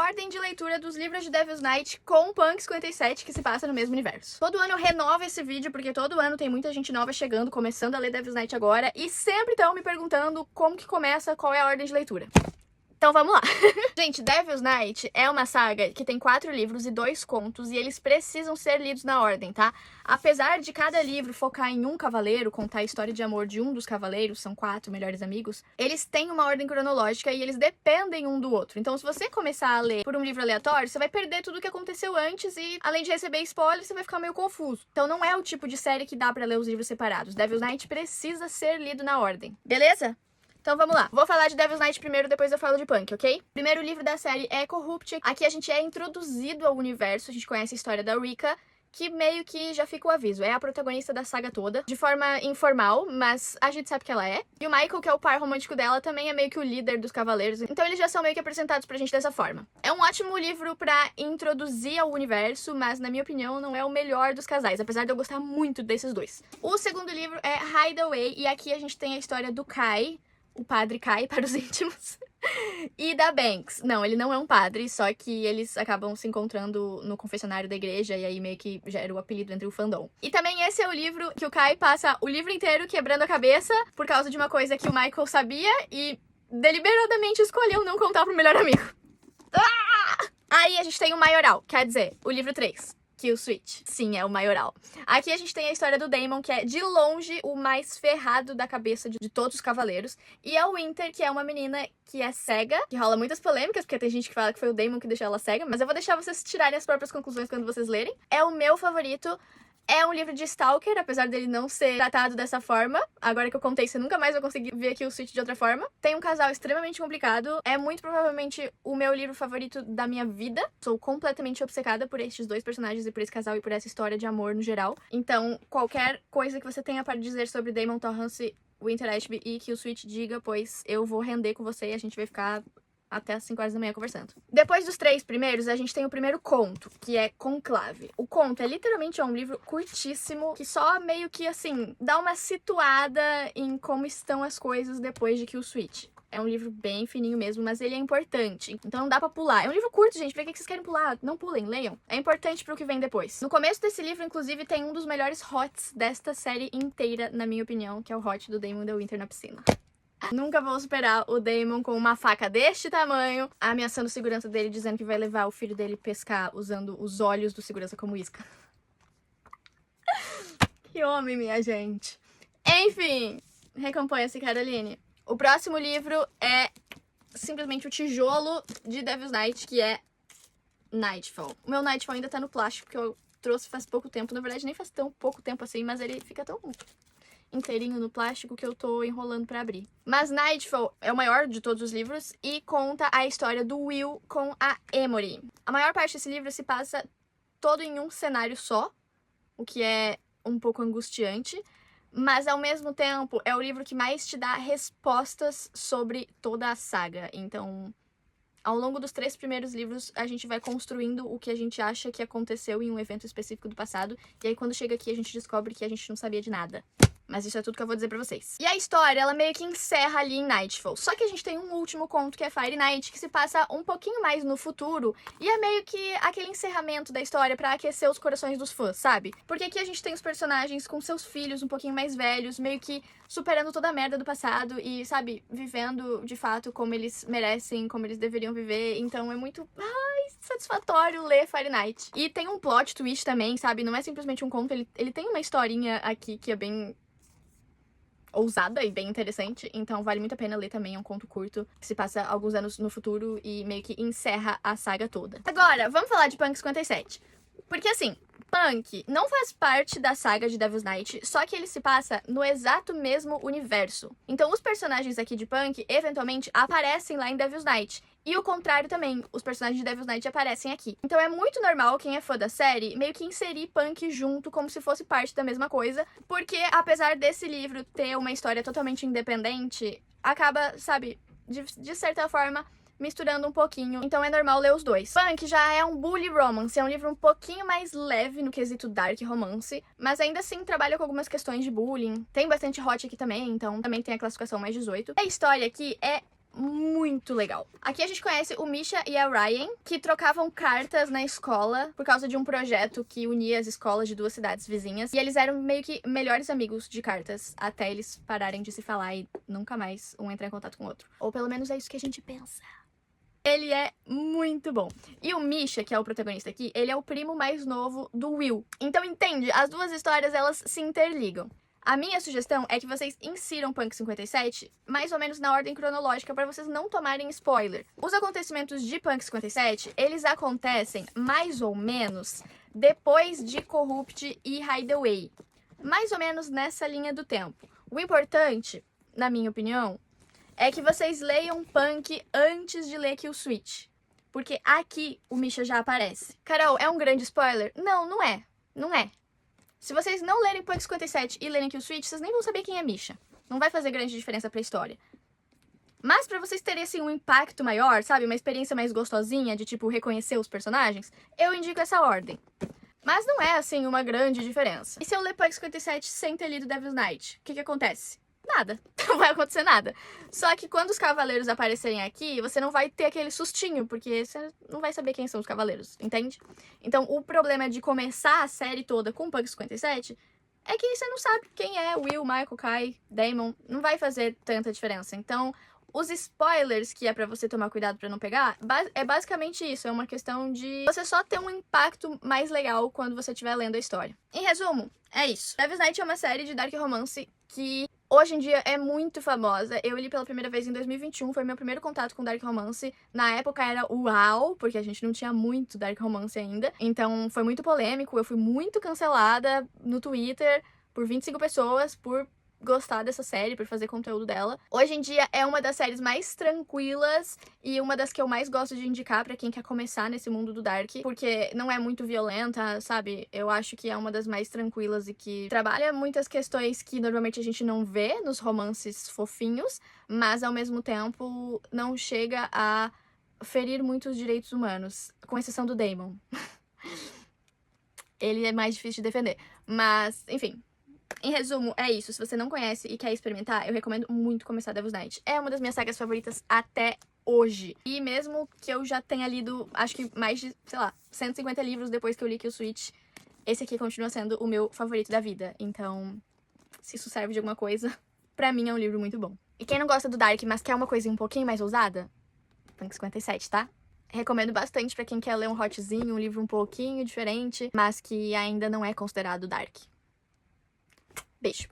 ordem de leitura dos livros de Devil's Night com Punk 57, que se passa no mesmo universo. Todo ano eu renovo esse vídeo, porque todo ano tem muita gente nova chegando, começando a ler Devil's Night agora, e sempre estão me perguntando como que começa, qual é a ordem de leitura. Então vamos lá. Gente, Devil's Night é uma saga que tem 4 livros e 2 contos, e eles precisam ser lidos na ordem, tá? Apesar de cada livro focar em um cavaleiro, contar a história de amor de um dos cavaleiros, são 4 melhores amigos, eles têm uma ordem cronológica e eles dependem um do outro. Então, se você começar a ler por um livro aleatório, você vai perder tudo o que aconteceu antes e, além de receber spoilers, você vai ficar meio confuso. Então, não é o tipo de série que dá pra ler os livros separados. Devil's Night precisa ser lido na ordem, beleza? Então vamos lá. Vou falar de Devil's Night primeiro, depois eu falo de Punk, ok? Primeiro livro da série é Corrupt. Aqui a gente é introduzido ao universo, a gente conhece a história da Rika, que meio que já fica o aviso. É a protagonista da saga toda, de forma informal, mas a gente sabe que ela é. E o Michael, que é o par romântico dela, também é meio que o líder dos cavaleiros. Então eles já são meio que apresentados pra gente dessa forma. É um ótimo livro pra introduzir ao universo, mas na minha opinião não é o melhor dos casais, apesar de eu gostar muito desses dois. O segundo livro é Hideaway, e aqui a gente tem a história do Kai, o padre Kai para os íntimos, e da Banks. Não, ele não é um padre, só que eles acabam se encontrando no confessionário da igreja, e aí meio que gera o apelido entre o fandom. E também esse é o livro que o Kai passa o livro inteiro quebrando a cabeça por causa de uma coisa que o Michael sabia e deliberadamente escolheu não contar pro melhor amigo. Ah! Aí a gente tem o Maioral, quer dizer, o livro 3. Kill Switch. Sim, é o Maioral. Aqui a gente tem a história do Daemon, que é de longe o mais ferrado da cabeça de todos os cavaleiros. E a Winter, que é uma menina que é cega, que rola muitas polêmicas, porque tem gente que fala que foi o Daemon que deixou ela cega, mas eu vou deixar vocês tirarem as próprias conclusões quando vocês lerem. É o meu favorito. É um livro de Stalker, apesar dele não ser tratado dessa forma. Agora que eu contei, você nunca mais vai conseguir ver aqui o Switch de outra forma. Tem um casal extremamente complicado. É muito provavelmente o meu livro favorito da minha vida. Sou completamente obcecada por estes dois personagens e por esse casal e por essa história de amor no geral. Então, qualquer coisa que você tenha para dizer sobre Daemon Torrance, Winter Ashby e Kill Switch, diga, pois eu vou render com você e a gente vai ficar até as 5 horas da manhã conversando. Depois dos 3 primeiros, a gente tem o primeiro conto, que é Conclave. O conto é literalmente um livro curtíssimo, que só meio que, assim, dá uma situada em como estão as coisas depois de Kill Switch. É um livro bem fininho mesmo, mas ele é importante, então não dá pra pular. É um livro curto, gente, pra que vocês querem pular? Não pulem, leiam. É importante pro que vem depois. No começo desse livro, inclusive, tem um dos melhores hots desta série inteira, na minha opinião, que é o hot do Daemon da Winter na piscina. Nunca vou superar o Daemon com uma faca deste tamanho, ameaçando o segurança dele, dizendo que vai levar o filho dele pescar usando os olhos do segurança como isca. Que homem, minha gente. Enfim, recomponha-se, Caroline. O próximo livro é simplesmente o tijolo de Devil's Night, que é Nightfall. O meu Nightfall ainda tá no plástico, que eu trouxe faz pouco tempo. Na verdade, nem faz tão pouco tempo assim, mas ele fica tão inteirinho no plástico que eu tô enrolando pra abrir. Mas Nightfall é o maior de todos os livros e conta a história do Will com a Emory. A maior parte desse livro se passa todo em um cenário só, o que é um pouco angustiante, mas ao mesmo tempo é o livro que mais te dá respostas sobre toda a saga. Então, ao longo dos 3 primeiros livros, a gente vai construindo o que a gente acha que aconteceu em um evento específico do passado, e aí quando chega aqui a gente descobre que a gente não sabia de nada. Mas isso é tudo que eu vou dizer pra vocês. E a história, ela meio que encerra ali em Nightfall. Só que a gente tem um último conto, que é Fire Night, que se passa um pouquinho mais no futuro. E é meio que aquele encerramento da história pra aquecer os corações dos fãs, sabe? Porque aqui a gente tem os personagens com seus filhos um pouquinho mais velhos, meio que superando toda a merda do passado e, sabe, vivendo de fato como eles merecem, como eles deveriam viver. Então é muito satisfatório ler Fire Night. E tem um plot twist também, sabe? Não é simplesmente um conto, ele tem uma historinha aqui que é bem ousada e bem interessante, então vale muito a pena ler também. É um conto curto que se passa alguns anos no futuro e meio que encerra a saga toda. Agora, vamos falar de Punk 57. Porque assim, Punk não faz parte da saga de Devil's Night, só que ele se passa no exato mesmo universo. Então os personagens aqui de Punk, eventualmente, aparecem lá em Devil's Night. E o contrário também, os personagens de Devil's Night aparecem aqui. Então é muito normal quem é fã da série meio que inserir Punk junto como se fosse parte da mesma coisa, porque apesar desse livro ter uma história totalmente independente, acaba, sabe, de certa forma misturando um pouquinho, então é normal ler os dois. Punk já é um bully romance, é um livro um pouquinho mais leve no quesito dark romance, mas ainda assim trabalha com algumas questões de bullying. Tem bastante hot aqui também, então também tem a classificação mais 18. A história aqui é muito legal. Aqui a gente conhece o Misha e a Ryan, que trocavam cartas na escola por causa de um projeto que unia as escolas de 2 cidades vizinhas. E eles eram meio que melhores amigos de cartas, até eles pararem de se falar e nunca mais um entrar em contato com o outro. Ou pelo menos é isso que a gente pensa. Ele é muito bom. E o Misha, que é o protagonista aqui, ele é o primo mais novo do Will. Então, entende? As 2 histórias, elas se interligam. A minha sugestão é que vocês insiram Punk 57 mais ou menos na ordem cronológica para vocês não tomarem spoiler. Os acontecimentos de Punk 57, eles acontecem mais ou menos depois de Corrupt e Hideaway. Mais ou menos nessa linha do tempo. O importante, na minha opinião, é que vocês leiam Punk antes de ler Kill Switch. Porque aqui o Misha já aparece. Carol, é um grande spoiler? Não, não é. Não é. Se vocês não lerem Punk 57 e lerem Kill Switch, vocês nem vão saber quem é Misha. Não vai fazer grande diferença pra história. Mas pra vocês terem, assim, um impacto maior, sabe? Uma experiência mais gostosinha de, tipo, reconhecer os personagens, eu indico essa ordem. Mas não é, assim, uma grande diferença. E se eu ler Punk 57 sem ter lido Devil's Night, o que acontece? Nada. Não vai acontecer nada. Só que quando os cavaleiros aparecerem aqui, você não vai ter aquele sustinho, porque você não vai saber quem são os cavaleiros, entende? Então, o problema de começar a série toda com Punk 57 é que você não sabe quem é Will, Michael, Kai, Damon. Não vai fazer tanta diferença. Então, os spoilers que é pra você tomar cuidado pra não pegar, é basicamente isso. É uma questão de você só ter um impacto mais legal quando você estiver lendo a história. Em resumo, é isso. Devil's Night é uma série de dark romance que hoje em dia é muito famosa. Eu li pela primeira vez em 2021, foi meu primeiro contato com dark romance. Na época era uau, porque a gente não tinha muito dark romance ainda. Então foi muito polêmico, eu fui muito cancelada no Twitter por 25 pessoas por gostar dessa série, por fazer conteúdo dela. Hoje em dia é uma das séries mais tranquilas e uma das que eu mais gosto de indicar pra quem quer começar nesse mundo do Dark, porque não é muito violenta, sabe? Eu acho que é uma das mais tranquilas e que trabalha muitas questões que normalmente a gente não vê nos romances fofinhos, mas ao mesmo tempo não chega a ferir muitos direitos humanos, com exceção do Damon. Ele é mais difícil de defender, mas enfim. Em resumo, é isso. Se você não conhece e quer experimentar, eu recomendo muito começar Devil's Night. É uma das minhas sagas favoritas até hoje. E mesmo que eu já tenha lido, acho que mais de, sei lá, 150 livros depois que eu li Kill Switch, esse aqui continua sendo o meu favorito da vida. Então, se isso serve de alguma coisa, pra mim é um livro muito bom. E quem não gosta do Dark, mas quer uma coisinha um pouquinho mais ousada, Punk 57, tá? Recomendo bastante pra quem quer ler um hotzinho, um livro um pouquinho diferente, mas que ainda não é considerado Dark. Beijo!